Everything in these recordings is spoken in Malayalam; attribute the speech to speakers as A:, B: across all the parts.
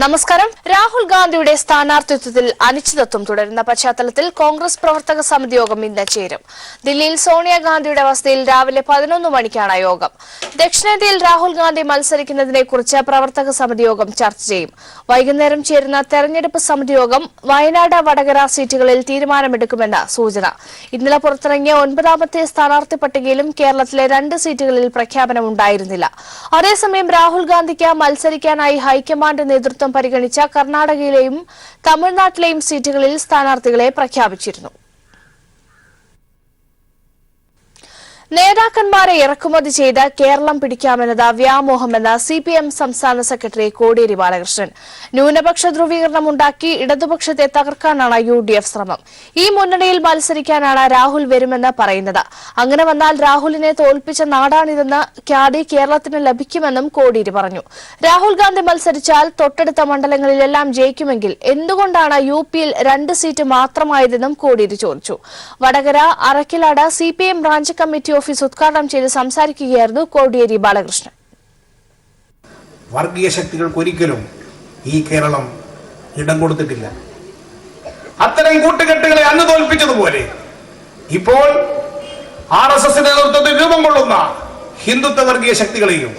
A: നമസ്കാരം. രാഹുൽ ഗാന്ധിയുടെ സ്ഥാനാർത്ഥിത്വത്തിൽ അനിശ്ചിതത്വം തുടരുന്ന പശ്ചാത്തലത്തിൽ കോൺഗ്രസ് പ്രവർത്തക സമിതി യോഗം ഇന്ന് ചേരും. ദില്ലിയിൽ സോണിയാഗാന്ധിയുടെ വസതിയിൽ രാവിലെ 11 മണിക്കാണ് യോഗം. ദക്ഷിണേന്ത്യയിൽ രാഹുൽ ഗാന്ധി മത്സരിക്കുന്നതിനെക്കുറിച്ച് പ്രവർത്തക സമിതി യോഗം ചർച്ച ചെയ്യും. വൈകുന്നേരം ചേരുന്ന തെരഞ്ഞെടുപ്പ് സമിതി യോഗം വയനാട്, വടകര സീറ്റുകളിൽ തീരുമാനമെടുക്കുമെന്ന് സൂചന. ഇന്നലെ പുറത്തിറങ്ങിയ 9ാമത്തെ സ്ഥാനാർത്ഥി പട്ടികയിലും കേരളത്തിലെ 2 സീറ്റുകളിൽ പ്രഖ്യാപനമുണ്ടായിരുന്നില്ല. അതേസമയം രാഹുൽ ഗാന്ധിക്ക് മത്സരിക്കാനായി ഹൈക്കമാൻഡ് നേതൃത്വം പരിഗണിച്ച കർണാടകയിലെയും തമിഴ്നാട്ടിലെയും സീറ്റുകളിൽ സ്ഥാനാർത്ഥികളെ പ്രഖ്യാപിച്ചിരുന്നു. നേതാക്കന്മാരെ ഇറക്കുമതി ചെയ്ത് കേരളം പിടിക്കാമെന്നത് വ്യാമോഹമെന്ന് CPM സംസ്ഥാന സെക്രട്ടറി കോടിയേരി ബാലകൃഷ്ണൻ. ന്യൂനപക്ഷ ധ്രുവീകരണം ഉണ്ടാക്കി ഇടതുപക്ഷത്തെ തകർക്കാനാണ് UDF ശ്രമം. ഈ മുന്നണിയിൽ മത്സരിക്കാനാണ് രാഹുൽ വരുമെന്ന് പറയുന്നത്. അങ്ങനെ വന്നാൽ രാഹുലിനെ തോൽപ്പിച്ച നാടാണിതെന്ന് ഖ്യാതി കേരളത്തിന് ലഭിക്കുമെന്നും കോടിയേരി പറഞ്ഞു. രാഹുൽ ഗാന്ധി മത്സരിച്ചാൽ തൊട്ടടുത്ത മണ്ഡലങ്ങളിലെല്ലാം ജയിക്കുമെങ്കിൽ എന്തുകൊണ്ടാണ് UPയിൽ 2 സീറ്റ് മാത്രമായതെന്നും കോടിയേരി ചോദിച്ചു. Vadakara Arakkilad CPM branch committee office ഉദ്ഘാടനം ചെയ്ത് സംസാരിക്കുകയായിരുന്നു കോടിയേരി ബാലകൃഷ്ണൻ.
B: വർഗീയ ശക്തികൾക്ക് ഒരിക്കലും ഈ കേരളം ഇടം കൊടുത്തിട്ടില്ല. അത്തരം കൂട്ടുകെട്ടുകളെ അന്ന് തോൽപ്പിച്ചതുപോലെ ഇപ്പോൾ RSS നേതൃത്വത്തിൽ രൂപം കൊള്ളുന്ന ഹിന്ദുത്വ വർഗീയ ശക്തികളെയും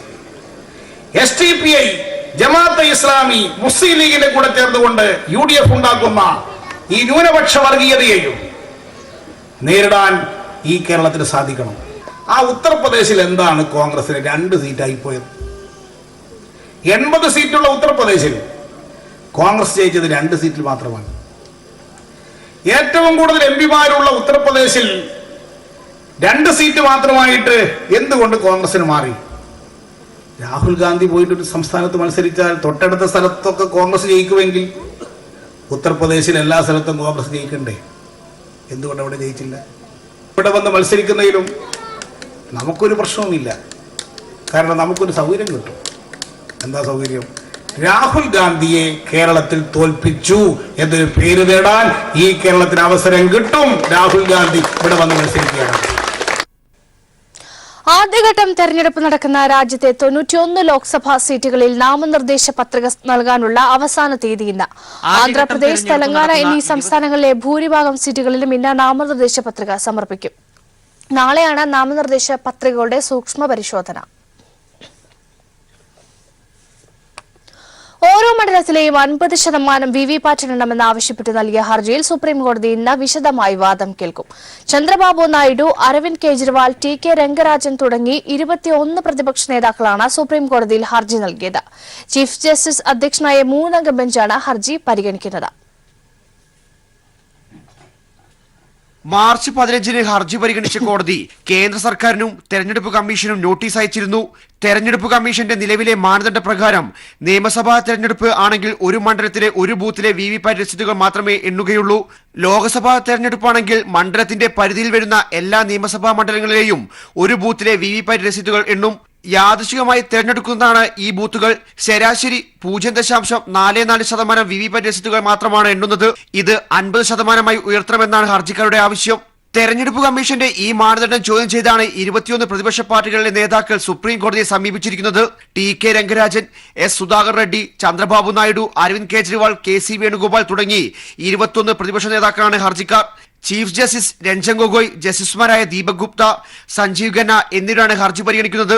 B: SDPI, ജമാഅത്തെ ഇസ്ലാമി, മുസ്ലിം ലീഗിന്റെ കൂടെ ചേർന്നുകൊണ്ട് UDF ഉണ്ടാക്കുന്ന ഈ ന്യൂനപക്ഷ വർഗീയതയെയും നേരിടാൻ ഈ കേരളത്തിന് സാധിക്കണം. ആ ഉത്തർപ്രദേശിൽ എന്താണ് കോൺഗ്രസിന് 2 സീറ്റായി പോയത്? 80 സീറ്റുള്ള ഉത്തർപ്രദേശിൽ കോൺഗ്രസ് ജയിച്ചത് 2 സീറ്റിൽ മാത്രമാണ്. ഏറ്റവും കൂടുതൽ MPമാരുള്ള ഉത്തർപ്രദേശിൽ 2 സീറ്റ് മാത്രമായിട്ട് എന്തുകൊണ്ട് കോൺഗ്രസിന് മാറി? രാഹുൽ ഗാന്ധി പോയിട്ടൊരു സംസ്ഥാനത്ത് മത്സരിച്ചാൽ തൊട്ടടുത്ത സ്ഥലത്തൊക്കെ കോൺഗ്രസ് ജയിക്കുമെങ്കിൽ ഉത്തർപ്രദേശിൽ എല്ലാ സ്ഥലത്തും കോൺഗ്രസ് ജയിക്കണ്ടേ? എന്തുകൊണ്ട് അവിടെ ജയിച്ചില്ല? ഇവിടെ വന്ന് മത്സരിക്കുന്നതിലും നമുക്കൊരു പ്രശ്നവുമില്ല. കാരണം നമുക്കൊരു സൗകര്യം കിട്ടും. എന്താ സൗകര്യം? രാഹുൽ ഗാന്ധിയെ കേരളത്തിൽ തോൽപ്പിച്ചു എന്നൊരു പേര് നേടാൻ ഈ കേരളത്തിന് അവസരം കിട്ടും. രാഹുൽ ഗാന്ധി ഇവിടെ വന്ന് മത്സരിക്കുകയാണ്.
A: ആദ്യഘട്ടം തെരഞ്ഞെടുപ്പ് നടക്കുന്ന രാജ്യത്തെ 91 ലോക്സഭാ സീറ്റുകളിൽ നാമനിർദ്ദേശ പത്രിക നൽകാനുള്ള അവസാന തീയതി ഇന്ന്. ആന്ധ്രാപ്രദേശ്, തെലങ്കാന എന്നീ സംസ്ഥാനങ്ങളിലെ ഭൂരിഭാഗം സീറ്റുകളിലും ഇന്ന് നാമനിർദ്ദേശ പത്രിക സമർപ്പിക്കും. നാളെയാണ് നാമനിർദ്ദേശ പത്രികകളുടെ സൂക്ഷ്മ പരിശോധന. ഓരോ മണ്ഡലത്തിലെയും 50% VVPAT എണ്ണമെന്ന് ആവശ്യപ്പെട്ട് നൽകിയ ഹർജിയിൽ സുപ്രീംകോടതി ഇന്ന് വിശദമായി വാദം കേൾക്കും. ചന്ദ്രബാബു നായിഡു, അരവിന്ദ് കെജ്രിവാൾ, TK രംഗരാജൻ തുടങ്ങി 21 പ്രതിപക്ഷ നേതാക്കളാണ് സുപ്രീംകോടതിയിൽ ഹർജി നൽകിയത്. ചീഫ് ജസ്റ്റിസ് അധ്യക്ഷനായ 3-അംഗ ബെഞ്ചാണ് ഹർജി പരിഗണിക്കുന്നത്.
C: മാർച്ച് 15-ന് ഹർജി പരിഗണിച്ച കോടതി കേന്ദ്ര സർക്കാരിനും തെരഞ്ഞെടുപ്പ് കമ്മീഷനും നോട്ടീസ് അയച്ചിരുന്നു. തെരഞ്ഞെടുപ്പ് കമ്മീഷന്റെ നിലവിലെ മാനദണ്ഡ പ്രകാരം നിയമസഭാ തെരഞ്ഞെടുപ്പ് ആണെങ്കിൽ ഒരു മണ്ഡലത്തിലെ ഒരു ബൂത്തിലെ VVPAT രസീതുകൾ മാത്രമേ എണ്ണുകയുള്ളൂ. ലോക്സഭാ തെരഞ്ഞെടുപ്പാണെങ്കിൽ മണ്ഡലത്തിന്റെ പരിധിയിൽ വരുന്ന എല്ലാ നിയമസഭാ മണ്ഡലങ്ങളിലെയും ഒരു ബൂത്തിലെ VVPAT രസീതുകൾ എണ്ണും. യാദൃശികമായി തെരഞ്ഞെടുക്കുന്നതാണ് ഈ ബൂത്തുകൾ. ശരാശരി 0.44% VVPAT രസീതുകൾ മാത്രമാണ് എണ്ണുന്നത്. ഇത് 50%-ആയി ഉയർത്തണമെന്നാണ് ഹർജിക്കാരുടെ ആവശ്യം. തെരഞ്ഞെടുപ്പ് കമ്മീഷന്റെ ഈ മാനദണ്ഡം ചോദ്യം ചെയ്താണ് 21 പ്രതിപക്ഷ പാർട്ടികളിലെ നേതാക്കൾ സുപ്രീം കോടതിയെ സമീപിച്ചിരിക്കുന്നത്. TK Rangarajan, S Sudhakar Reddy, Chandrababu Naidu, Aravind Kejriwal, KC Venugopal തുടങ്ങി 21 പ്രതിപക്ഷ നേതാക്കളാണ് ഹർജിക്കാർ. ചീഫ് ജസ്റ്റിസ് രഞ്ജൻ ഗൊഗോയ്, ജസ്റ്റിസുമാരായ ദീപക് ഗുപ്ത, സഞ്ജീവ് ഖന്ന എന്നിവരാണ് ഹർജി പരിഗണിക്കുന്നത്.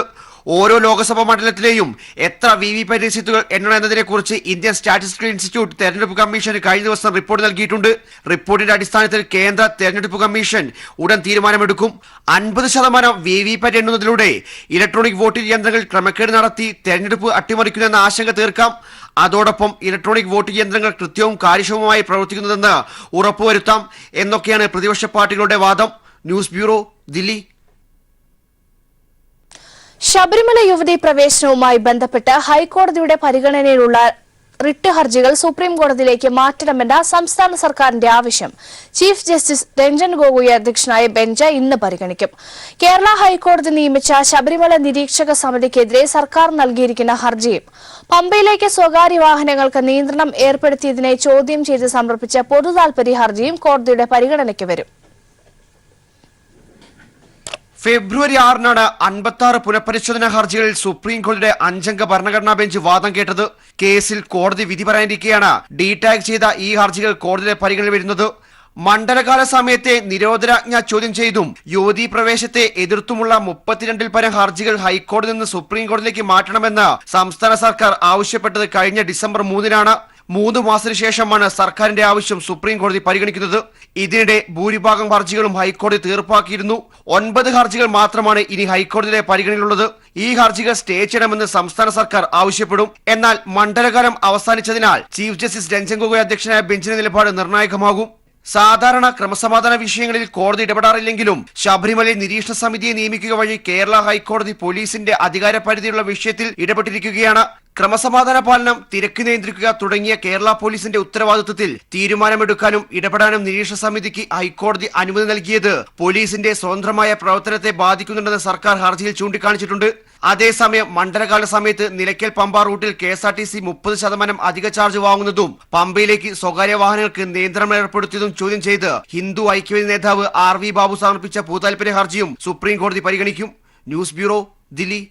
C: ഓരോ ലോക്സഭാ മണ്ഡലത്തിലെയും എത്ര VVPAT രസീതുകൾ എണ്ണണം എന്നതിനെക്കുറിച്ച് ഇന്ത്യൻ സ്റ്റാറ്റിസ്റ്റിക്കൽ ഇൻസ്റ്റിറ്റ്യൂട്ട് തെരഞ്ഞെടുപ്പ് കമ്മീഷന് കഴിഞ്ഞ ദിവസം റിപ്പോർട്ട് നൽകിയിട്ടുണ്ട്. റിപ്പോർട്ടിന്റെ അടിസ്ഥാനത്തിൽ കേന്ദ്ര തെരഞ്ഞെടുപ്പ് കമ്മീഷൻ ഉടൻ തീരുമാനമെടുക്കും. 50% VVPAT എണ്ണുന്നതിലൂടെ ഇലക്ട്രോണിക് വോട്ടിംഗ് യന്ത്രങ്ങൾ ക്രമക്കേട് നടത്തി തെരഞ്ഞെടുപ്പ് അട്ടിമറിക്കുമെന്ന ആശങ്ക തീർക്കാം. അതോടൊപ്പം ഇലക്ട്രോണിക് വോട്ടിംഗ് യന്ത്രങ്ങൾ കൃത്യവും കാര്യക്ഷമവുമായി പ്രവർത്തിക്കുന്നതെന്ന് ഉറപ്പുവരുത്താം എന്നൊക്കെയാണ് പ്രതിപക്ഷ പാർട്ടികളുടെ വാദം. News bureau, Delhi.
A: ശബരിമല യുവതീ പ്രവേശനവുമായി ബന്ധപ്പെട്ട് ഹൈക്കോടതിയുടെ പരിഗണനയിലുള്ള റിട്ട് ഹർജികൾ സുപ്രീംകോടതിയിലേക്ക് മാറ്റണമെന്ന സംസ്ഥാന സർക്കാരിന്റെ ആവശ്യം ചീഫ് ജസ്റ്റിസ് രഞ്ജൻ ഗൊഗോയ് അധ്യക്ഷനായ ബെഞ്ച് ഇന്ന് പരിഗണിക്കും. കേരള ഹൈക്കോടതി നിയമിച്ച ശബരിമല നിരീക്ഷക സമിതിക്കെതിരെ സർക്കാർ നൽകിയിരിക്കുന്ന ഹർജിയും പമ്പയിലേക്ക് സ്വകാര്യ വാഹനങ്ങൾക്ക് നിയന്ത്രണം ഏർപ്പെടുത്തിയതിനെ ചോദ്യം ചെയ്ത് സമർപ്പിച്ച പൊതുതാൽപര്യ ഹർജിയും കോടതിയുടെ പരിഗണനയ്ക്ക് വരും.
C: ഫെബ്രുവരി 6-നാണ് 56 പുനഃപരിശോധനാ ഹർജികളിൽ സുപ്രീം കോടതിയുടെ 5-അംഗ ഭരണഘടനാ ബെഞ്ച് വാദം കേട്ടത്. കേസിൽ കോടതി വിധി പറയാനിരിക്കെയാണ് ഡീടാഗ് ചെയ്ത ഈ ഹർജികൾ കോടതിയുടെ പരിഗണന വരുന്നത്. മണ്ഡലകാല സമയത്തെ നിരോധനാജ്ഞ ചോദ്യം ചെയ്തും യുവതീ പ്രവേശത്തെ എതിർത്തുമുള്ള 32-ൽ പരം ഹർജികൾ ഹൈക്കോടതിയിൽ നിന്ന് സുപ്രീം കോടതിയിലേക്ക് മാറ്റണമെന്ന് സംസ്ഥാന സർക്കാർ ആവശ്യപ്പെട്ടത് കഴിഞ്ഞ ഡിസംബർ 3-നാണ്. 3 മാസത്തിനു ശേഷമാണ് സർക്കാരിന്റെ ആവശ്യം സുപ്രീം കോടതി പരിഗണിക്കുന്നത്. ഇതിനിടെ ഭൂരിഭാഗം ഹർജികളും ഹൈക്കോടതി തീർപ്പാക്കിയിരുന്നു. 9 ഹർജികൾ മാത്രമാണ് ഇനി ഹൈക്കോടതിയുടെ പരിഗണനയിലുള്ളത്. ഈ ഹർജികൾ സ്റ്റേ ചെയ്യണമെന്ന് സംസ്ഥാന സർക്കാർ ആവശ്യപ്പെടും. എന്നാൽ മണ്ഡലകാലം അവസാനിച്ചതിനാൽ ചീഫ് ജസ്റ്റിസ് രഞ്ജൻ ഗൊഗോയ് അധ്യക്ഷനായ ബെഞ്ചിന്റെ നിലപാട് നിർണായകമാകും. സാധാരണ ക്രമസമാധാന വിഷയങ്ങളിൽ കോടതി ഇടപെടാറില്ലെങ്കിലും ശബരിമലയിൽ നിരീക്ഷണ സമിതിയെ നിയമിക്കുക വഴി കേരള ഹൈക്കോടതി പോലീസിന്റെ അധികാര പരിധിയുള്ള വിഷയത്തിൽ ഇടപെട്ടിരിക്കുകയാണ്. ക്രമസമാധാന പാലനം, തിരക്ക് നിയന്ത്രിക്കുക തുടങ്ങിയ കേരള പോലീസിന്റെ ഉത്തരവാദിത്വത്തിൽ തീരുമാനമെടുക്കാനും ഇടപെടാനും നിരീക്ഷണ സമിതിക്ക് ഹൈക്കോടതി അനുമതി നൽകിയത് പോലീസിന്റെ സ്വതന്ത്രമായ പ്രവർത്തനത്തെ ബാധിക്കുന്നുണ്ടെന്ന് സർക്കാർ ഹർജിയിൽ ചൂണ്ടിക്കാണിച്ചിട്ടുണ്ട്. അതേസമയം മണ്ഡലകാല സമയത്ത് നിലയ്ക്കൽ പമ്പ റൂട്ടിൽ KSRTC 30% അധിക ചാർജ് വാങ്ങുന്നതും പമ്പയിലേക്ക് സ്വകാര്യ വാഹനങ്ങൾക്ക് നിയന്ത്രണം ഏർപ്പെടുത്തിയതും ചോദ്യം ചെയ്ത് ഹിന്ദു ഐക്യവേദി നേതാവ് RV ബാബു സമർപ്പിച്ച ഭൂതാൽപര്യ ഹർജിയും സുപ്രീം കോടതി പരിഗണിക്കും. News bureau, Delhi.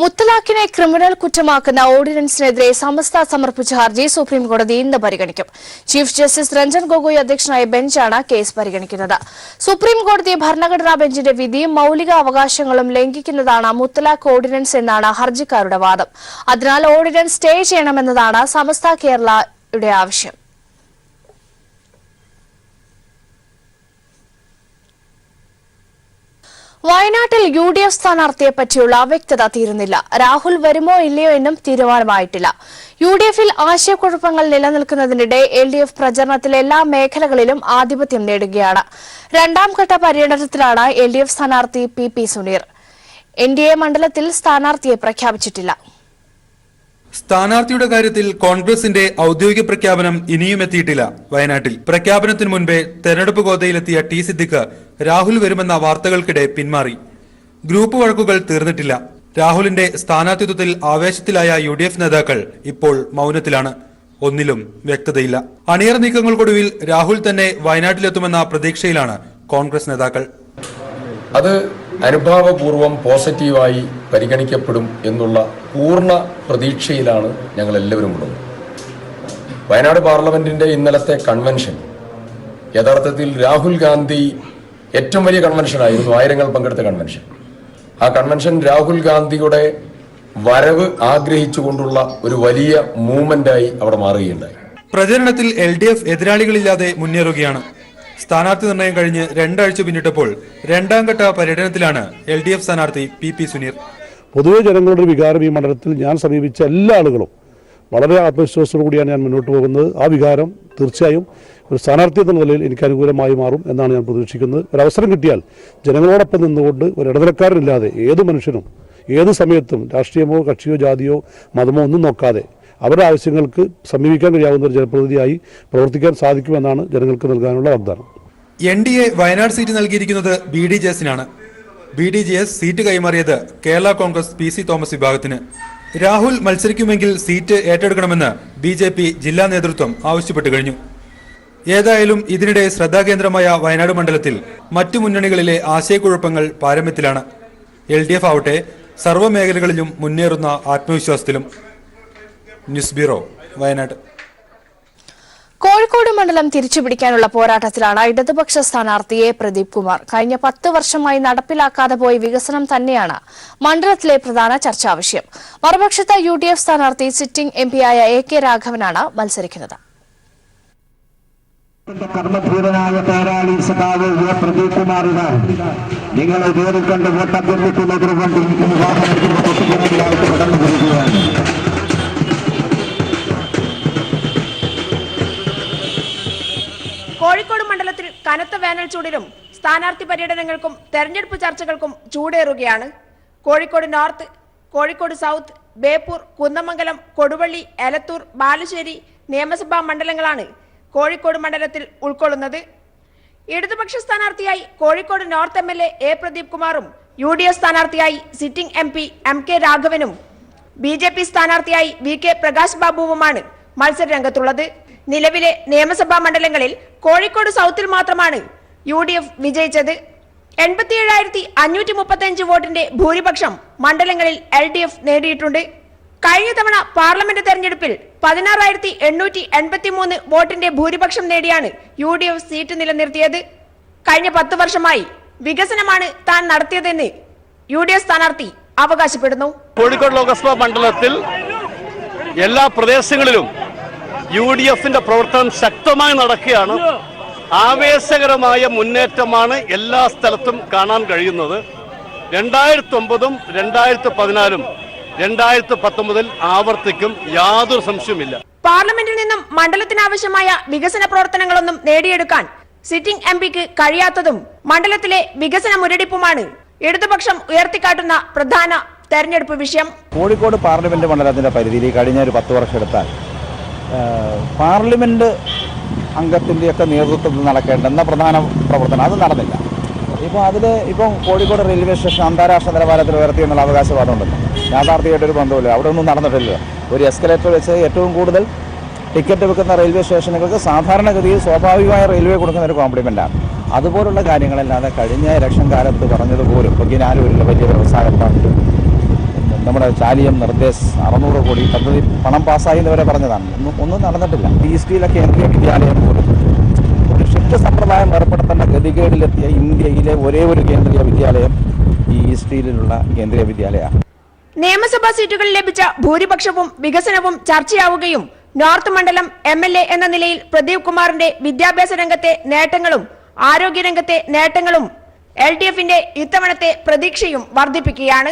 A: മുത്തലാഖിനെ ക്രിമിനൽ കുറ്റമാക്കുന്ന ഓർഡിനൻസിനെതിരെ സമസ്ത സമർപ്പിച്ച ഹർജി സുപ്രീം കോടതി ഇന്ന് പരിഗണിക്കും. ചീഫ് ജസ്റ്റിസ് രഞ്ജൻ ഗൊഗോയ് അധ്യക്ഷനായ ബെഞ്ചാണ് കേസ് പരിഗണിക്കുന്നത്. സുപ്രീം കോടതി ഭരണഘടനാ ബെഞ്ചിന്റെ വിധിയും മൌലിക അവകാശങ്ങളും ലംഘിക്കുന്നതാണ് മുത്തലാഖ് ഓർഡിനൻസ് എന്നാണ് ഹർജിക്കാരുടെ വാദം. അതിനാൽ ഓർഡിനൻസ് സ്റ്റേ ചെയ്യണമെന്നതാണ് സമസ്ത കേരളയുടെ ആവശ്യം. വയനാട്ടിൽ UDF സ്ഥാനാർത്ഥിയെ പറ്റിയുള്ള അവ്യക്തത തീരുന്നില്ല. രാഹുൽ വരുമോ ഇല്ലയോ എന്നും തീരുമാനമായിട്ടില്ല. UDFൽ ആശയക്കുഴപ്പങ്ങൾ നിലനിൽക്കുന്നതിനിടെ LDF പ്രചരണത്തിലെ എല്ലാ മേഖലകളിലും ആധിപത്യം നേടുകയാണ്. 2ാം ഘട്ട പര്യടനത്തിലാണ് LDF സ്ഥാനാർത്ഥി PP സുനീർ. NDA മണ്ഡലത്തിൽ സ്ഥാനാർത്ഥിയെ പ്രഖ്യാപിച്ചിട്ടില്ല.
D: സ്ഥാനാർത്ഥിയുടെ കാര്യത്തിൽ കോൺഗ്രസിന്റെ ഔദ്യോഗിക പ്രഖ്യാപനം ഇനിയും എത്തിയിട്ടില്ല. വയനാട്ടിൽ പ്രഖ്യാപനത്തിന് മുൻപേ തെരഞ്ഞെടുപ്പ് ഗോതയിലെത്തിയ T സിദ്ദിഖ് രാഹുൽ വരുമെന്ന വാർത്തകൾക്കിടെ പിന്മാറി. ഗ്രൂപ്പ് വഴക്കുകൾ തീർന്നിട്ടില്ല. രാഹുലിന്റെ സ്ഥാനാർത്ഥിത്വത്തിൽ ആവേശത്തിലായ UDF നേതാക്കൾ ഇപ്പോൾ മൗനത്തിലാണ്. ഒന്നിലും വ്യക്തതയില്ല. അണിയറ നീക്കങ്ങൾക്കൊടുവിൽ രാഹുൽ തന്നെ വയനാട്ടിലെത്തുമെന്ന പ്രതീക്ഷയിലാണ് കോൺഗ്രസ് നേതാക്കൾ.
E: അത് അനുഭാവപൂർവം പോസിറ്റീവായി പരിഗണിക്കപ്പെടും എന്നുള്ള പൂർണ്ണ പ്രതീക്ഷയിലാണ് ഞങ്ങൾ എല്ലാവരും ഉള്ളത്. വയനാട് പാർലമെന്റിന്റെ ഇന്നലത്തെ കൺവെൻഷൻ യഥാർത്ഥത്തിൽ രാഹുൽ ഗാന്ധി ഏറ്റവും വലിയ കൺവെൻഷനായിരുന്നു. ആയിരങ്ങൾ പങ്കെടുത്ത കൺവെൻഷൻ. ആ കൺവെൻഷൻ രാഹുൽ ഗാന്ധിയുടെ വരവ് ആഗ്രഹിച്ചുകൊണ്ടുള്ള ഒരു വലിയ മൂവ്മെന്റായി അവിടെ മാറുകയുണ്ടായി.
D: പ്രചരണത്തിൽ LDF എതിരാളികളില്ലാതെ മുന്നേറുകയാണ്. സ്ഥാനാർത്ഥി നിർണയം കഴിഞ്ഞ് 2 ആഴ്ച പിന്നിട്ടപ്പോൾ 2ാം ഘട്ട പര്യടനത്തിലാണ് LDF സ്ഥാനാർത്ഥി PP സുനീർ.
F: പൊതുവെ ജനങ്ങളുടെ വികാരം ഈ മണ്ഡലത്തിൽ ഞാൻ സമീപിച്ച എല്ലാ ആളുകളും വളരെ ആത്മവിശ്വാസത്തോടു കൂടിയാണ് ഞാൻ മുന്നോട്ട് പോകുന്നത്. ആ വികാരം തീർച്ചയായും ഒരു സ്ഥാനാർത്ഥി എന്ന നിലയിൽ എനിക്ക് അനുകൂലമായി മാറും എന്നാണ് ഞാൻ പ്രതീക്ഷിക്കുന്നത്. ഒരവസരം കിട്ടിയാൽ ജനങ്ങളോടൊപ്പം നിന്നുകൊണ്ട് ഒരു ഇടനിലക്കാരനില്ലാതെ ഏത് മനുഷ്യനും ഏത് സമയത്തും രാഷ്ട്രീയമോ കക്ഷിയോ ജാതിയോ മതമോ ഒന്നും നോക്കാതെ അവരുടെ ആവശ്യങ്ങൾക്ക് സമീപിക്കാൻ കഴിയാവുന്ന ഒരു ജനപ്രതിനിധിയായി പ്രവർത്തിക്കാൻ സാധിക്കുമെന്നാണ് ജനങ്ങൾക്ക് നൽകാനുള്ള വാഗ്ദാനം.
D: NDA വയനാട് സീറ്റ് നൽകിയിരിക്കുന്നത് BDJSനാണ്. BDJS സീറ്റ് കൈമാറിയത് കേരള കോൺഗ്രസ് PC തോമസ് വിഭാഗത്തിന്. രാഹുൽ മത്സരിക്കുമെങ്കിൽ സീറ്റ് ഏറ്റെടുക്കണമെന്ന് BJP ജില്ലാ നേതൃത്വം ആവശ്യപ്പെട്ടു കഴിഞ്ഞു. ഏതായാലും ഇതിനിടെ ശ്രദ്ധാകേന്ദ്രമായ വയനാട് മണ്ഡലത്തിൽ മറ്റു മുന്നണികളിലെ ആശയക്കുഴപ്പങ്ങൾ പാരമ്യത്തിലാണ്. LDF ആവട്ടെ സർവ്വമേഖലകളിലും മുന്നേറുന്ന ആത്മവിശ്വാസത്തിലും. News bureau, Wayanad.
A: കോഴിക്കോട് മണ്ഡലം തിരിച്ചുപിടിക്കാനുള്ള പോരാട്ടത്തിലാണ് ഇടതുപക്ഷ സ്ഥാനാർത്ഥി A പ്രദീപ് കുമാർ. കഴിഞ്ഞ 10 വർഷമായി നടപ്പിലാക്കാതെ പോയ വികസനം തന്നെയാണ് മണ്ഡലത്തിലെ പ്രധാന ചർച്ചാ വിഷയം. മറുപക്ഷത്ത് UDF സ്ഥാനാർത്ഥി സിറ്റിംഗ് MP ആയ AK രാഘവനാണ് മത്സരിക്കുന്നത്.
G: കർമ്മധീരനായ പേരാളി സഖാവ് A പ്രദീപ് കുമാറിന് നിങ്ങളെ നേരിൽ കണ്ട് വോട്ടഭ്യർത്ഥിക്കുന്നതിനുവേണ്ടി കടന്നു വരികയാണ്.
H: കോഴിക്കോട് മണ്ഡലത്തിൽ കനത്ത വേനൽ ചൂടിലും സ്ഥാനാർത്ഥി പര്യടനങ്ങൾക്കും തെരഞ്ഞെടുപ്പ് ചർച്ചകൾക്കും ചൂടേറുകയാണ്. കോഴിക്കോട് നോർത്ത്, കോഴിക്കോട് സൗത്ത്, ബേപ്പൂർ, കുന്നമംഗലം, കൊടുവള്ളി, എലത്തൂർ, ബാലുശ്ശേരി നിയമസഭാ മണ്ഡലങ്ങളാണ് കോഴിക്കോട് മണ്ഡലത്തിൽ ഉൾക്കൊള്ളുന്നത്. ഇടതുപക്ഷ സ്ഥാനാർത്ഥിയായി Kozhikode north MLA A Pradeep കുമാറും UDF സ്ഥാനാർത്ഥിയായി സിറ്റിംഗ് MP MK രാഘവനും BJP സ്ഥാനാർത്ഥിയായി VK പ്രകാശ് ബാബുവുമാണ് മത്സര രംഗത്തുള്ളത്. നിലവിലെ നിയമസഭാ മണ്ഡലങ്ങളിൽ കോഴിക്കോട് സൗത്തിൽ മാത്രമാണ് UDF വിജയിച്ചത്. 87,535 വോട്ടിന്റെ ഭൂരിപക്ഷം മണ്ഡലങ്ങളിൽ LDF നേടിയിട്ടുണ്ട്. കഴിഞ്ഞ തവണ പാർലമെന്റ് തെരഞ്ഞെടുപ്പിൽ 16,883 വോട്ടിന്റെ ഭൂരിപക്ഷം നേടിയാണ് UDF സീറ്റ് നിലനിർത്തിയത്. കഴിഞ്ഞ 10 വർഷമായി വികസനമാണ് താൻ നടത്തിയതെന്ന് UDF സ്ഥാനാർത്ഥി അവകാശപ്പെടുന്നു.
I: കോഴിക്കോട് ലോക്സഭാ മണ്ഡലത്തിൽ എല്ലാ പ്രദേശങ്ങളിലും UDFന്റെ പ്രവർത്തനം ശക്തമായി നടക്കുകയാണ്. ആവേശകരമായ മുന്നേറ്റമാണ് എല്ലാ സ്ഥലത്തും കാണാൻ കഴിയുന്നത്. 2009, 2014, 2019 ആവർത്തിക്കും, യാതൊരു സംശയവുമില്ല.
H: പാർലമെന്റിൽ നിന്നും മണ്ഡലത്തിനാവശ്യമായ വികസന പ്രവർത്തനങ്ങളൊന്നും നേടിയെടുക്കാൻ സിറ്റിംഗ് MPക്ക് കഴിയാത്തതും മണ്ഡലത്തിലെ വികസന മുരടിപ്പുമാണ് ഇടതുപക്ഷം ഉയർത്തിക്കാട്ടുന്ന പ്രധാന തെരഞ്ഞെടുപ്പ് വിഷയം.
J: കോഴിക്കോട് പാർലമെന്റ് മണ്ഡലത്തിന്റെ പരിധിയിൽ കഴിഞ്ഞ ഒരു 10 വർഷം എടുത്താൽ പാർലമെന്റ് അംഗത്തിൻ്റെയൊക്കെ നേതൃത്വത്തിൽ നടക്കേണ്ടുന്ന പ്രധാന പ്രവർത്തനം അത് നടന്നില്ല. ഇപ്പം കോഴിക്കോട് റെയിൽവേ സ്റ്റേഷൻ അന്താരാഷ്ട്ര നിലവാരത്തിൽ ഉയർത്തി എന്നുള്ള അവകാശവാദമുണ്ടല്ലോ. യാഥാർത്ഥ്യമായിട്ടൊരു ബന്ധമില്ല, അവിടെ ഒന്നും നടന്നിട്ടില്ല. ഒരു എസ്കലേറ്റർ വെച്ച് ഏറ്റവും കൂടുതൽ ടിക്കറ്റ് വെക്കുന്ന റെയിൽവേ സ്റ്റേഷനുകൾക്ക് സാധാരണഗതിയിൽ സ്വാഭാവികമായ റെയിൽവേ കൊടുക്കുന്ന ഒരു കോംപ്ലിമെൻ്റാണ്. അതുപോലുള്ള കാര്യങ്ങളല്ലാതെ കഴിഞ്ഞ ഇലക്ഷൻ കാലത്ത് പറഞ്ഞതുപോലും ഇപ്പോൾ ഗിനാലൂരിലെ വലിയ വ്യവസായ പാർക്ക്, നമ്മുടെ ചാലിയം നിർദ്ദേശ് 600 കോടി പദ്ധതി പണം പാസ്സായി എന്നവരെ പറഞ്ഞതാണ്. ഒന്നും നടന്നിട്ടില്ല. ഈസ്റ്റിലെ കേന്ദ്രീയ വിദ്യാലയം പോലും ഒരു ഷിഫ്റ്റ് സമ്പ്രദായം ഏർപ്പെടുത്തേണ്ട ഗതികേടിലെത്തിയ ഇന്ത്യയിലെ ഒരേ ഒരു കേന്ദ്രീയ വിദ്യാലയം ഈ ഈസ്റ്റിലുള്ള കേന്ദ്രീയ വിദ്യാലയമാണ്.
H: നിയമസഭാ സീറ്റുകളിൽ ലഭിച്ച ഭൂരിപക്ഷവും വികസനവും ചർച്ചയാവുകയും നോർത്ത് മണ്ഡലം MLA എന്ന നിലയിൽ പ്രദീപ് കുമാറിന്റെ വിദ്യാഭ്യാസ രംഗത്തെ നേട്ടങ്ങളും ആരോഗ്യരംഗത്തെ നേട്ടങ്ങളും LDFന്റെ ഇത്തവണത്തെ പ്രതീക്ഷയും വർദ്ധിപ്പിക്കുകയാണ്.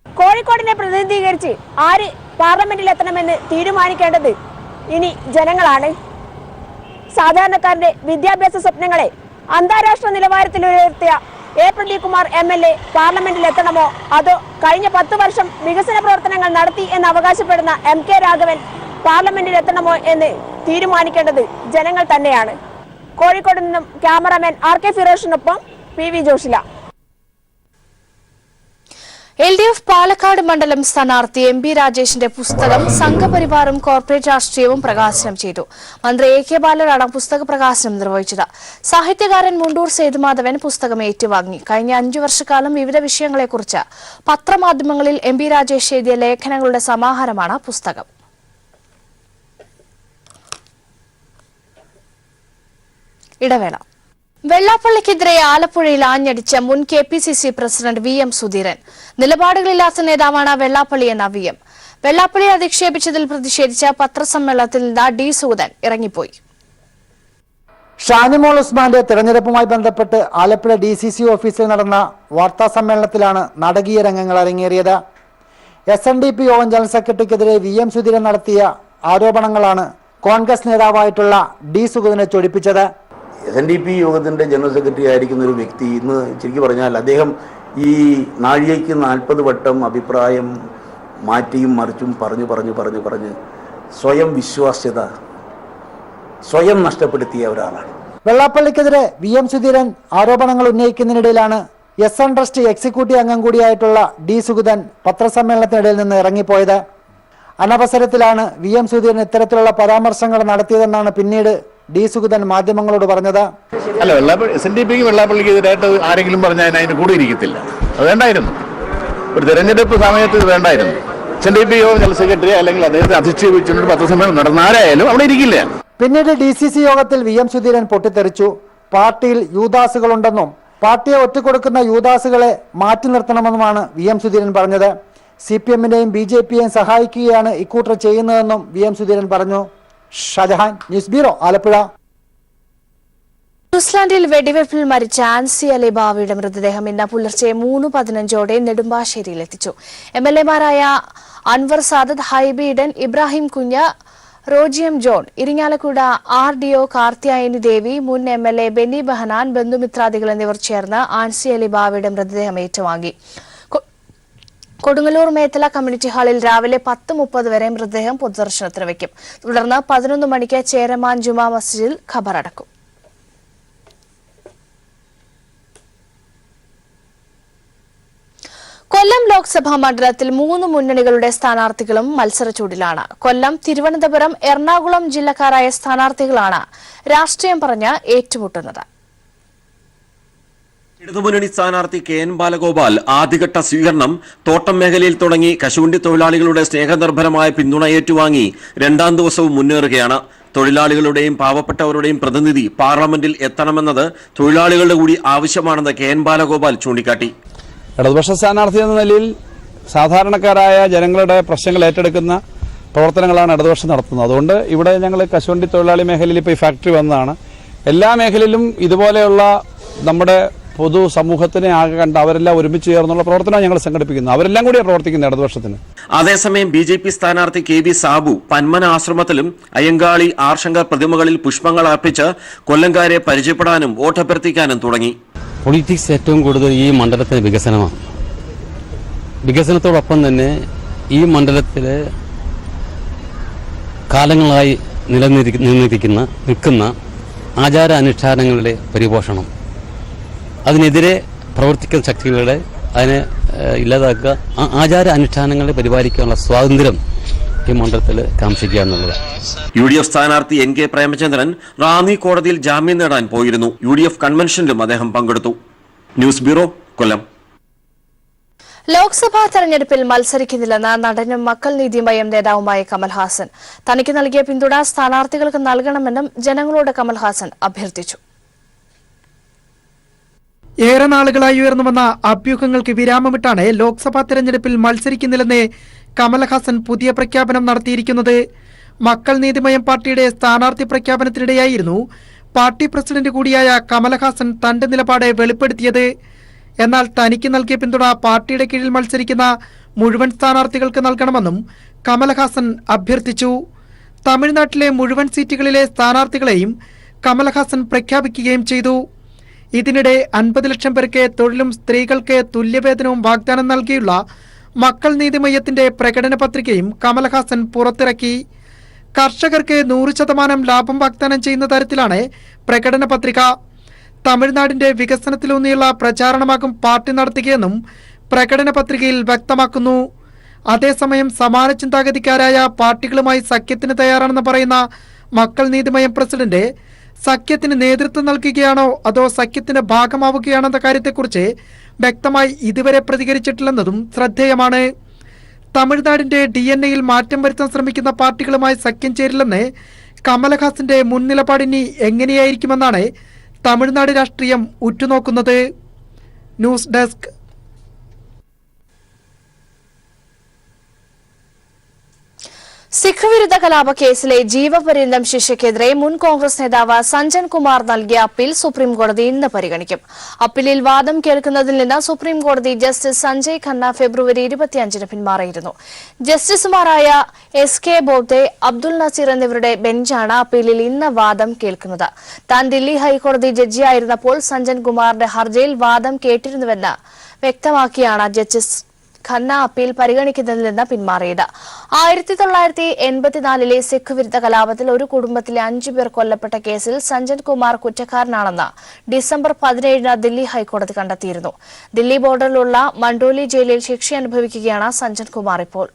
H: കോഴിക്കോടിനെ പ്രതിനിധീകരിച്ച് ആര് പാർലമെന്റിൽ എത്തണമെന്ന് തീരുമാനിക്കേണ്ടത് ഇനി ജനങ്ങളാണ്. സാധാരണക്കാരന്റെ വിദ്യാഭ്യാസ സ്വപ്നങ്ങളെ അന്താരാഷ്ട്ര നിലവാരത്തിൽ ഉയർത്തിയ പ്രദീപ് കുമാർ MLA പാർലമെന്റിൽ എത്തണമോ അതോ കഴിഞ്ഞ 10 വർഷം വികസന പ്രവർത്തനങ്ങൾ നടത്തി എന്ന് അവകാശപ്പെടുന്ന MK രാഘവൻ പാർലമെന്റിൽ എത്തണമോ എന്ന് തീരുമാനിക്കേണ്ടത് ജനങ്ങൾ തന്നെയാണ്. കോഴിക്കോട് നിന്നും cameraman RK ഫിറോഷിനൊപ്പം PV Joshila.
A: LDF Palakkad മണ്ഡലം സ്ഥാനാർത്ഥി MP രാജേഷിന്റെ പുസ്തകം സംഘപരിവാറും കോർപ്പറേറ്റ് രാഷ്ട്രീയവും പ്രകാശനം ചെയ്തു. മന്ത്രി AK ബാലനാണ് പുസ്തക പ്രകാശനം നിർവഹിച്ചത്. സാഹിത്യകാരൻ മുണ്ടൂർ സേതുമാധവൻ പുസ്തകം ഏറ്റുവാങ്ങി. കഴിഞ്ഞ 5 വർഷക്കാലം വിവിധ വിഷയങ്ങളെക്കുറിച്ച് പത്രമാധ്യമങ്ങളിൽ MP രാജേഷ് എഴുതിയ ലേഖനങ്ങളുടെ സമാഹാരമാണ് പുസ്തകം. ഇടവേള. വെള്ളാപ്പള്ളിക്കെതിരെ ആലപ്പുഴയിൽ ആഞ്ഞടിച്ച മുൻ KPCC പ്രസിഡന്റ് VM സുധീരൻ. നിലപാടുകളില്ലാത്ത നേതാവാണ് വെള്ളാപ്പള്ളി എന്ന VM. വെള്ളാപ്പള്ളിയെ അധിക്ഷേപിച്ചതിൽ പ്രതിഷേധിച്ച പത്രസമ്മേളനത്തിൽ നിന്ന് D സുഗതൻ ഇറങ്ങിപ്പോയി.
K: ഷാനിമോൾ ഉസ്മാന്റെ തെരഞ്ഞെടുപ്പുമായി ബന്ധപ്പെട്ട് ആലപ്പുഴ DCC ഓഫീസിൽ നടന്ന വാർത്താ സമ്മേളനത്തിലാണ് നാടകീയ രംഗങ്ങൾ അരങ്ങേറിയത്. SNDP യോഗം ജനറൽ സെക്രട്ടറിക്കെതിരെ VM സുധീരൻ നടത്തിയ ആരോപണങ്ങളാണ് കോൺഗ്രസ് നേതാവായിട്ടുള്ള D സുഗതനെ ചൊടിപ്പിച്ചത്.
L: SNDP യോഗത്തിൻ്റെ ജനറൽ സെക്രട്ടറി ആയിരിക്കുന്ന ഒരു വ്യക്തി ഇന്ന് ശരിക്കും പറഞ്ഞാൽ അദ്ദേഹം ഈ നാഴികയ്ക്ക് 40 വട്ടം അഭിപ്രായം മാറ്റിയും മറിച്ചും പറഞ്ഞ് സ്വയം വിശ്വാസ്യത സ്വയം നഷ്ടപ്പെടുത്തിയ ഒരാളാണ്.
K: വെള്ളാപ്പള്ളിക്കെതിരെ VM സുധീരൻ ആരോപണങ്ങൾ ഉന്നയിക്കുന്നതിനിടയിലാണ് SN ട്രസ്റ്റ് എക്സിക്യൂട്ടീവ് അംഗം കൂടിയായിട്ടുള്ള D സുഗതൻ പത്രസമ്മേളനത്തിനിടയിൽ നിന്ന് ഇറങ്ങിപ്പോയത്. അനവസരത്തിലാണ് VM സുധീരൻ ഇത്തരത്തിലുള്ള പരാമർശങ്ങൾ നടത്തിയതെന്നാണ് പിന്നീട് D സുഗതൻ മാധ്യമങ്ങളോട് പറഞ്ഞത്.
M: അല്ല, SNDPക്ക് വെള്ളാപ്പള്ളിക്ക് എതിരായിട്ട് ആരെങ്കിലും പറഞ്ഞാൽ അതിന് കൂടെ ഇരിക്കത്തില്ല. അത് വേണ്ടായിരുന്നു. ഒരു തെരഞ്ഞെടുപ്പ് സമയത്ത് ഇത് വേണ്ടായിരുന്നു. SNDP യോഗം ജനറൽ സെക്രട്ടറി അല്ലെങ്കിൽ അദ്ദേഹത്തെ അധിക്ഷേപിച്ചുകൊണ്ട് പത്രസമ്മേളനം നടന്നാരായാലും അവിടെ ഇരിക്കില്ല.
K: പിന്നീട് DCC യോഗത്തിൽ VM സുധീരൻ പൊട്ടിത്തെറിച്ചു. പാർട്ടിയിൽ യൂദാസുകളുണ്ടെന്നും പാർട്ടിയെ ഒറ്റുകൊടുക്കുന്ന യൂദാസുകളെ മാറ്റി നിർത്തണമെന്നുമാണ് VM സുധീരൻ പറഞ്ഞത്. CPMന്റെയും BJPയെയും സഹായിക്കുകയാണ് ഇക്കൂട്ടർ ചെയ്യുന്നതെന്നും VM സുധീരൻ പറഞ്ഞു. Shajahan, news bureau, Alappuzha.
A: ന്യൂസിലാൻഡിൽ വെടിവെപ്പിൽ മരിച്ച ആൻസി അലി ബാവയുടെ മൃതദേഹം ഇന്ന് പുലർച്ചെ 3:15 നെടുമ്പാശ്ശേരിയിലെത്തിച്ചു. MLAമാരായ അൻവർ സാദത്ത്, ഹൈബി ഈഡൻ, ഇബ്രാഹിം കുഞ്ഞ്, റോജിയം ജോൺ, ഇരിങ്ങാലക്കുട RDO കാർത്തിയായനി ദേവി, മുൻ MLA ബെന്നി ബെഹനാൻ, ബന്ധുമിത്രാദികൾ എന്നിവർ ചേർന്ന് ആൻസി അലി ബാവയുടെ മൃതദേഹം ഏറ്റുവാങ്ങി. കൊടുങ്ങല്ലൂർ മേത്തല കമ്മ്യൂണിറ്റി ഹാളിൽ രാവിലെ 10:30 വരെ മൃതദേഹം പൊതുദർശനത്തിന് വയ്ക്കും. തുടർന്ന് 11 മണിക്ക് ചേരമാൻ ജുമാ മസ്ജിദിൽ ഖബറടക്കും. കൊല്ലം ലോക്സഭാ മണ്ഡലത്തിൽ 3 മുന്നണികളുടെ സ്ഥാനാർത്ഥികളും മത്സരച്ചൂടിലാണ്. കൊല്ലം, തിരുവനന്തപുരം, എറണാകുളം ജില്ലക്കാരായ സ്ഥാനാർത്ഥികളാണ് രാഷ്ട്രീയം പറഞ്ഞ് ഏറ്റുമുട്ടുന്നത്.
N: ഇടതുമുന്നണി സ്ഥാനാർത്ഥി KN ബാലഗോപാൽ ആദ്യഘട്ട സ്വീകരണം തോട്ടം മേഖലയിൽ തുടങ്ങി കശുവണ്ടി തൊഴിലാളികളുടെ സ്നേഹനിർഭരമായ പിന്തുണ ഏറ്റുവാങ്ങി രണ്ടാം ദിവസവും മുന്നേറുകയാണ്. തൊഴിലാളികളുടെയും പാവപ്പെട്ടവരുടെയും പ്രതിനിധി പാർലമെന്റിൽ എത്തണമെന്നത് തൊഴിലാളികളുടെ കൂടി ആവശ്യമാണെന്ന് KN ബാലഗോപാൽ ചൂണ്ടിക്കാട്ടി.
J: ഇടതുപക്ഷ സ്ഥാനാർത്ഥി എന്ന നിലയിൽ സാധാരണക്കാരായ ജനങ്ങളുടെ പ്രശ്നങ്ങൾ ഏറ്റെടുക്കുന്ന പ്രവർത്തനങ്ങളാണ് ഇടതുപക്ഷം നടത്തുന്നത്. അതുകൊണ്ട് ഇവിടെ ഞങ്ങൾ കശുവണ്ടി തൊഴിലാളി മേഖലയിൽ ഇപ്പോൾ ഈ ഫാക്ടറി വന്നതാണ്. എല്ലാ മേഖലയിലും ഇതുപോലെയുള്ള നമ്മുടെ പൊതു സമൂഹത്തിനെ ആകെ കണ്ട് അവരെല്ലാം ഒരുമിച്ച് ചേർന്നുള്ള പ്രവർത്തനം ഞങ്ങൾ സംഘടിപ്പിക്കുന്നു. അവരെല്ലാം കൂടിയാണ് പ്രവർത്തിക്കുന്നത് ഇടതുപക്ഷത്തിന്.
N: അതേസമയം BJP സ്ഥാനാർത്ഥി KB സാബു പന്മന ആശ്രമത്തിലും അയ്യങ്കാളി ആർശങ്കർ പ്രതിമകളിൽ പുഷ്പങ്ങൾ അർപ്പിച്ച് കൊല്ലംകാരെ പരിചയപ്പെടാനും വോട്ടഭ്യർത്ഥിക്കാനും തുടങ്ങി.
O: പൊളിറ്റിക്സ് ഏറ്റവും കൂടുതൽ ഈ മണ്ഡലത്തിന് വികസനമാണ്. വികസനത്തോടൊപ്പം തന്നെ ഈ മണ്ഡലത്തിലെ കാലങ്ങളായി നിൽക്കുന്ന ആചാര അനുഷ്ഠാനങ്ങളുടെ പരിപോഷണം, അതിനെതിരെ പ്രവർത്തിക്കുന്ന ശക്തികളുടെ അതിനെ ഇല്ലാതാക്കുക, ആ ആചാര അനുഷ്ഠാനങ്ങളെ പരിപാലിക്കാനുള്ള സ്വാതന്ത്ര്യം ഈ മണ്ഡലത്തിൽ കാംക്ഷിക്കുക എന്നുള്ളത്.
N: UDF സ്ഥാനാർത്ഥി NK പ്രേമചന്ദ്രൻ റാന്നി കോടതിയിൽ ജാമ്യം നേടാൻ പോയിരുന്നു. UDF കൺവെൻഷനിലും അദ്ദേഹം പങ്കെടുത്തു. ന്യൂസ് ബ്യൂറോ, കൊല്ലം.
A: ലോക്സഭാ തെരഞ്ഞെടുപ്പിൽ മത്സരിക്കുന്നില്ലെന്ന് നടനും മക്കൾ നീതി മയ്യം നേതാവുമായ കമൽഹാസൻ. തനിക്ക് നൽകിയ പിന്തുണ സ്ഥാനാർത്ഥികൾക്ക് നൽകണമെന്നും ജനങ്ങളോട് കമൽഹാസൻ അഭ്യർത്ഥിച്ചു.
K: ഏറെ നാളുകളായി ഉയർന്നുവന്ന അഭ്യൂഹങ്ങൾക്ക് വിരാമമിട്ടാണ് ലോക്സഭാ തെരഞ്ഞെടുപ്പിൽ മത്സരിക്കുന്നില്ലെന്ന് കമൽഹാസൻ പുതിയ പ്രഖ്യാപനം നടത്തിയിരിക്കുന്നത്. മക്കൾ നീതിമയം പാർട്ടിയുടെ സ്ഥാനാർത്ഥി പ്രഖ്യാപനത്തിനിടെയായിരുന്നു പാർട്ടി പ്രസിഡന്റ് കൂടിയായ കമൽഹാസൻ തന്റെ നിലപാട് വെളിപ്പെടുത്തിയത്. എന്നാൽ തനിക്ക് നൽകിയ പിന്തുണ പാർട്ടിയുടെ കീഴിൽ മത്സരിക്കുന്ന മുഴുവൻ സ്ഥാനാർത്ഥികൾക്ക് നൽകണമെന്നും കമൽഹാസൻ അഭ്യർത്ഥിച്ചു. തമിഴ്നാട്ടിലെ മുഴുവൻ സീറ്റുകളിലെ സ്ഥാനാർത്ഥികളെയും കമൽഹാസൻ പ്രഖ്യാപിക്കുകയും ചെയ്തു. ഇതിനിടെ 50 ലക്ഷം പേർക്ക് തൊഴിലും സ്ത്രീകൾക്ക് തുല്യവേതനവും വാഗ്ദാനം നൽകിയുള്ള മക്കൾ നീതിമയ്യത്തിന്റെ പ്രകടന പത്രികയും കമൽഹാസൻ പുറത്തിറക്കി. കർഷകർക്ക് 100% ലാഭം വാഗ്ദാനം ചെയ്യുന്ന തരത്തിലാണ് പ്രകടന പത്രിക. തമിഴ്നാടിന്റെ വികസനത്തിലൂന്നിയുള്ള പ്രചാരണമാകും പാർട്ടി നടത്തുകയെന്നും പ്രകടന പത്രികയിൽ വ്യക്തമാക്കുന്നു. അതേസമയം സമാന ചിന്താഗതിക്കാരായ പാർട്ടികളുമായി സഖ്യത്തിന് തയ്യാറാണെന്ന് പറയുന്ന മക്കൾ നീതിമയം പ്രസിഡന്റ് സഖ്യത്തിന് നേതൃത്വം നൽകുകയാണോ അതോ സഖ്യത്തിന്റെ ഭാഗമാവുകയാണെന്ന കാര്യത്തെക്കുറിച്ച് വ്യക്തമായി ഇതുവരെ പ്രതികരിച്ചിട്ടില്ലെന്നതും ശ്രദ്ധേയമാണ്. തമിഴ്നാടിന്റെ DNA-യിൽ മാറ്റം വരുത്താൻ ശ്രമിക്കുന്ന പാർട്ടികളുമായി സഖ്യം ചേരില്ലെന്ന് കമൽഹാസന്റെ മുൻ നിലപാടിനി എങ്ങനെയായിരിക്കുമെന്നാണ് തമിഴ്നാട് രാഷ്ട്രീയം ഉറ്റുനോക്കുന്നത്. News desk.
A: സിഖ് വിരുദ്ധ കലാപ കേസിലെ ജീവപര്യന്തം ശിക്ഷയ്ക്കെതിരെ മുൻ കോൺഗ്രസ് നേതാവ് സഞ്ജൻ കുമാർ നൽകിയ അപ്പീൽ സുപ്രീംകോടതി ഇന്ന് പരിഗണിക്കും. അപ്പീലിൽ വാദം കേൾക്കുന്നതിൽ നിന്ന് സുപ്രീംകോടതി ജസ്റ്റിസ് സഞ്ജയ് ഖന്ന ഫെബ്രുവരി 25-ന് പിന്മാറിയിരുന്നു. ജസ്റ്റിസുമാരായ SK ബോബ്ദെ, അബ്ദുൽ നസീർ എന്നിവരുടെ ബെഞ്ചാണ് അപ്പീലിൽ ഇന്ന് വാദം കേൾക്കുന്നത്. താൻ ദില്ലി ഹൈക്കോടതി ജഡ്ജിയായിരുന്നപ്പോൾ സഞ്ജൻ കുമാറിന്റെ ഹർജിയിൽ വാദം കേട്ടിരുന്നുവെന്ന് വ്യക്തമാക്കിയാണ് ജസ്റ്റിസ് ഖന്ന അപ്പീൽ പരിഗണിക്കുന്നതിൽ നിന്ന് പിന്മാറിയത്. 1984-ലെ സിഖ് വിരുദ്ധ കലാപത്തിൽ ഒരു കുടുംബത്തിലെ 5 പേർ കൊല്ലപ്പെട്ട കേസിൽ സഞ്ജൻ കുമാർ കുറ്റക്കാരനാണെന്ന് ഡിസംബർ 17-ന് ദില്ലി ഹൈക്കോടതി കണ്ടെത്തിയിരുന്നു. ദില്ലി ബോർഡറിലുള്ള മണ്ഡോലി ജയിലിൽ ശിക്ഷ അനുഭവിക്കുകയാണ് സഞ്ജൻ കുമാർ ഇപ്പോൾ.